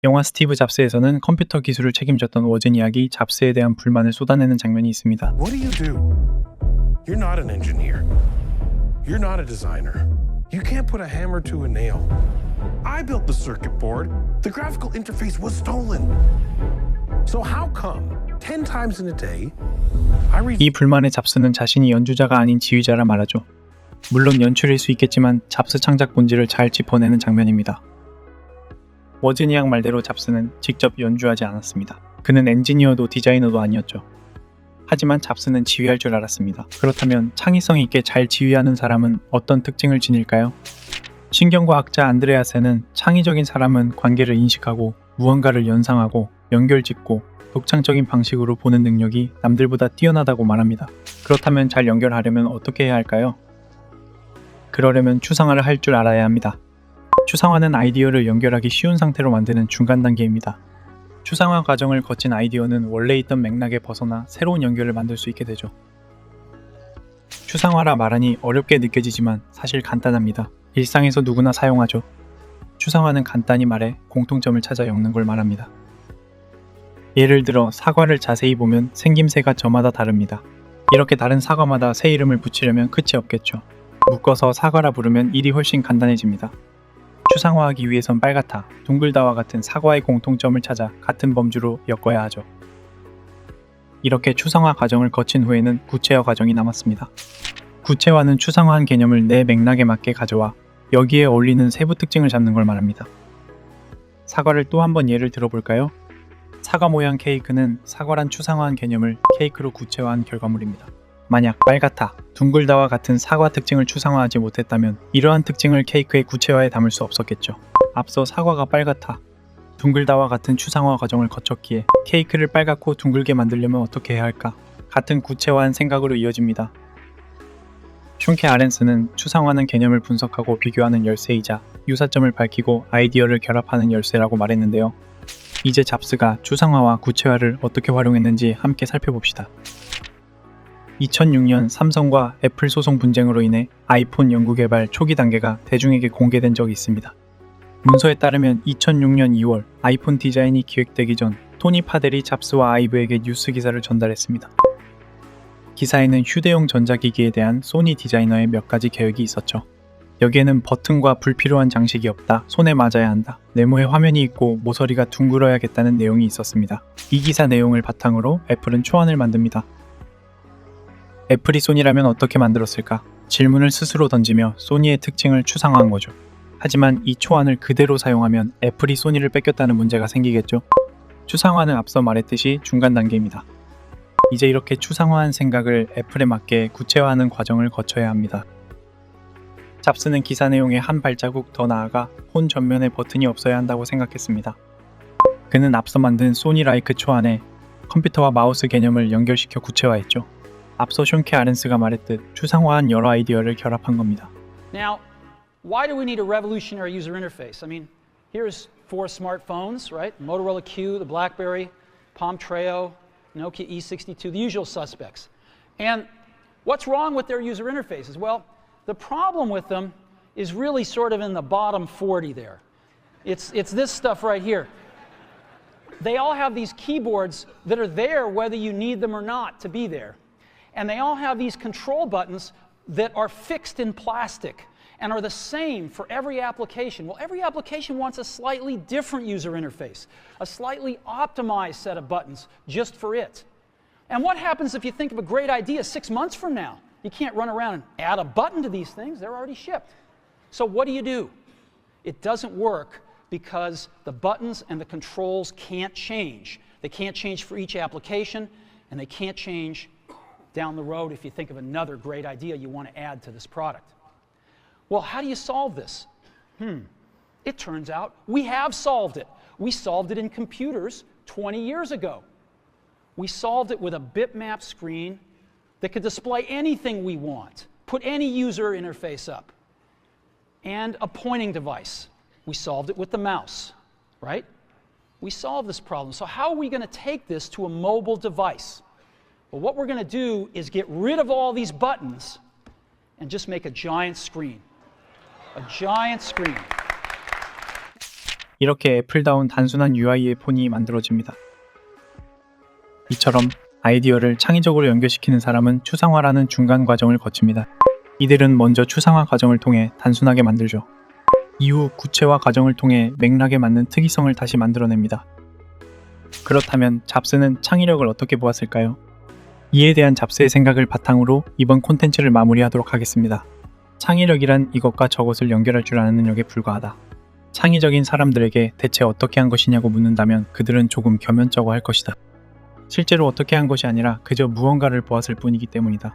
영화 스티브 잡스에서는 컴퓨터 기술을 책임졌던 워즈니악이 잡스에 대한 불만을 쏟아내는 장면이 있습니다. What do you do? You're not an engineer. You're not a designer. You can't put a hammer to a nail. I built the circuit board. The graphical interface was stolen. So how come 10 times in a day 이 불만의 잡스는 자신이 연주자가 아닌 지휘자라 말하죠. 물론 연출일 수 있겠지만 잡스 창작 본질을 잘 짚어내는 장면입니다. 워즈니악 말대로 잡스는 직접 연주하지 않았습니다. 그는 엔지니어도 디자이너도 아니었죠. 하지만 잡스는 지휘할 줄 알았습니다. 그렇다면 창의성 있게 잘 지휘하는 사람은 어떤 특징을 지닐까요? 신경과학자 안드레아센은 창의적인 사람은 관계를 인식하고 무언가를 연상하고 연결짓고 독창적인 방식으로 보는 능력이 남들보다 뛰어나다고 말합니다. 그렇다면 잘 연결하려면 어떻게 해야 할까요? 그러려면 추상화를 할 줄 알아야 합니다. 추상화는 아이디어를 연결하기 쉬운 상태로 만드는 중간 단계입니다. 추상화 과정을 거친 아이디어는 원래 있던 맥락에 벗어나 새로운 연결을 만들 수 있게 되죠. 추상화라 말하니 어렵게 느껴지지만 사실 간단합니다. 일상에서 누구나 사용하죠. 추상화는 간단히 말해 공통점을 찾아 엮는 걸 말합니다. 예를 들어 사과를 자세히 보면 생김새가 저마다 다릅니다. 이렇게 다른 사과마다 새 이름을 붙이려면 끝이 없겠죠. 묶어서 사과라 부르면 일이 훨씬 간단해집니다. 추상화하기 위해선 빨갛다, 둥글다와 같은 사과의 공통점을 찾아 같은 범주로 엮어야 하죠. 이렇게 추상화 과정을 거친 후에는 구체화 과정이 남았습니다. 구체화는 추상화한 개념을 내 맥락에 맞게 가져와 여기에 어울리는 세부 특징을 잡는 걸 말합니다. 사과를 또 한번 예를 들어볼까요? 사과 모양 케이크는 사과란 추상화한 개념을 케이크로 구체화한 결과물입니다. 만약 빨갛다, 둥글다와 같은 사과 특징을 추상화하지 못했다면 이러한 특징을 케이크의 구체화에 담을 수 없었겠죠. 앞서 사과가 빨갛다, 둥글다와 같은 추상화 과정을 거쳤기에 케이크를 빨갛고 둥글게 만들려면 어떻게 해야 할까? 같은 구체화한 생각으로 이어집니다. 슌케 아렌스는 추상화는 개념을 분석하고 비교하는 열쇠이자 유사점을 밝히고 아이디어를 결합하는 열쇠라고 말했는데요. 이제 잡스가 추상화와 구체화를 어떻게 활용했는지 함께 살펴봅시다. 2006년 삼성과 애플 소송 분쟁으로 인해 아이폰 연구개발 초기 단계가 대중에게 공개된 적이 있습니다. 문서에 따르면 2006년 2월 아이폰 디자인이 기획되기 전 토니 파델이 잡스와 아이브에게 뉴스 기사를 전달했습니다. 기사에는 휴대용 전자기기에 대한 소니 디자이너의 몇 가지 계획이 있었죠. 여기에는 버튼과 불필요한 장식이 없다, 손에 맞아야 한다, 네모의 화면이 있고 모서리가 둥글어야겠다는 내용이 있었습니다. 이 기사 내용을 바탕으로 애플은 초안을 만듭니다. 애플이 소니라면 어떻게 만들었을까? 질문을 스스로 던지며 소니의 특징을 추상화한 거죠. 하지만 이 초안을 그대로 사용하면 애플이 소니를 뺏겼다는 문제가 생기겠죠. 추상화는 앞서 말했듯이 중간 단계입니다. 이제 이렇게 추상화한 생각을 애플에 맞게 구체화하는 과정을 거쳐야 합니다. 잡스는 기사 내용에 한 발자국 더 나아가 폰 전면에 버튼이 없어야 한다고 생각했습니다. 그는 앞서 만든 소니 라이크 초안에 컴퓨터와 마우스 개념을 연결시켜 구체화했죠. 앞서 슌케 아렌스가 말했듯 추상화한 여러 아이디어를 결합한 겁니다. Now, why do we need a revolutionary user interface? I mean, here's 4 smartphones, right? Motorola Q, the BlackBerry, Palm Treo, Nokia E62, the usual suspects. And what's wrong with their user interfaces? Well, the problem with them is really sort of in the bottom 40 there. It's this stuff right here. They all have these keyboards that are there whether you need them or not to be there. And they all have these control buttons that are fixed in plastic and are the same for every application. Well, every application wants a slightly different user interface, a slightly optimized set of buttons just for it. And what happens if you think of a great idea 6 months from now? You can't run around and add a button to these things, they're already shipped. So what do? It doesn't work because the buttons and the controls can't change. They can't change for each application, and they can't change down the road if you think of another great idea you want to add to this product. Well, how do you solve this? It turns out we have solved it. We solved it in computers 20 years ago. We solved it with a bitmap screen that could display anything we want, put any user interface up, and a pointing device. We solved it with the mouse, right? We solved this problem. So how are we going to take this to a mobile device? Well, what we're going to do is get rid of all these buttons and just make a giant screen. A giant screen. 이렇게 애플다운 단순한 UI의 폰이 만들어집니다. 이처럼 아이디어를 창의적으로 연결시키는 사람은 추상화라는 중간 과정을 거칩니다. 이들은 먼저 추상화 과정을 통해 단순하게 만들죠. 이후 구체화 과정을 통해 맥락에 맞는 특이성을 다시 만들어냅니다. 그렇다면 잡스는 창의력을 어떻게 보았을까요? 이에 대한 잡스의 생각을 바탕으로 이번 콘텐츠를 마무리하도록 하겠습니다. 창의력이란 이것과 저것을 연결할 줄 아는 능력에 불과하다. 창의적인 사람들에게 대체 어떻게 한 것이냐고 묻는다면 그들은 조금 겸연쩍어 할 것이다. 실제로 어떻게 한 것이 아니라 그저 무언가를 보았을 뿐이기 때문이다.